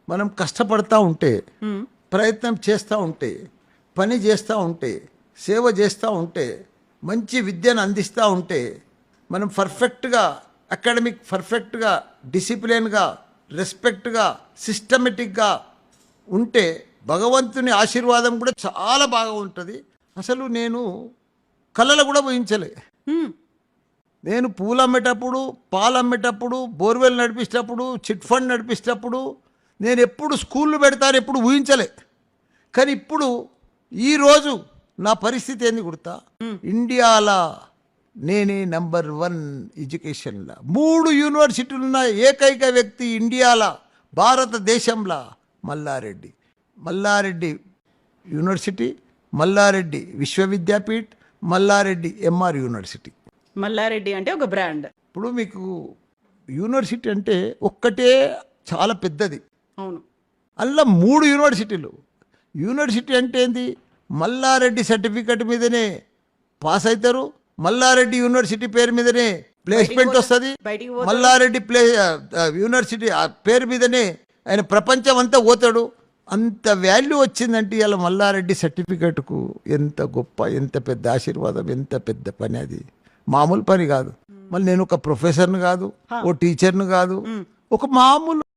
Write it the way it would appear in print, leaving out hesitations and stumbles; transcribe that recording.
మనం కష్టపడతా ఉంటే, ప్రయత్నం చేస్తూ ఉంటే, పని చేస్తూ ఉంటే, సేవ చేస్తూ ఉంటే, మంచి విద్యను అందిస్తూ ఉంటే, మనం పర్ఫెక్ట్గా అకాడమిక్ పర్ఫెక్ట్గా డిసిప్లిన్గా రెస్పెక్ట్గా సిస్టమేటిక్గా ఉంటే భగవంతుని ఆశీర్వాదం కూడా చాలా బాగా ఉంటుంది. అసలు నేను కళలు కూడా ఊహించలే. నేను పూలు అమ్మేటప్పుడు, పాలు అమ్మేటప్పుడు, బోర్వెల్ నడిపించేటప్పుడు, చిట్ ఫండ్ నడిపించేటప్పుడు నేను ఎప్పుడు స్కూళ్ళు పెడతాను ఎప్పుడు ఊహించలే. కానీ ఇప్పుడు ఈరోజు నా పరిస్థితి ఏంది గుర్తా? ఇండియాలో నేనే నంబర్ 1 ఎడ్యుకేషన్లో. 3 యూనివర్సిటీలున్న ఏకైక వ్యక్తి ఇండియాలో, భారతదేశంలో Mallareddy. Mallareddy university, Mallareddy Vishwavidyapeeth, Mallareddy MR university. Mallareddy అంటే ఒక బ్రాండ్. ఇప్పుడు మీకు యూనివర్సిటీ అంటే ఒక్కటే చాలా పెద్దది. అవును. అందులో 3 యూనివర్సిటీలు. యూనివర్సిటీ అంటే ఏంది? మల్లారెడ్డి సర్టిఫికెట్ మీదనే పాస్ అవుతారు, మల్లారెడ్డి యూనివర్సిటీ పేరు మీదనే ప్లేస్మెంట్ వస్తుంది, మల్లారెడ్డి యూనివర్సిటీ ఆ పేరు మీదనే ఆయన ప్రపంచం అంతా పోతాడు. అంత వాల్యూ వచ్చిందంటే ఇలా మల్లారెడ్డి సర్టిఫికెట్కు ఎంత గొప్ప, ఎంత పెద్ద ఆశీర్వాదం, ఎంత పెద్ద పని. అది మామూలు పని కాదు. మళ్ళీ నేను ఒక ప్రొఫెసర్ని కాదు, ఓ టీచర్ని కాదు, ఒక మామూలు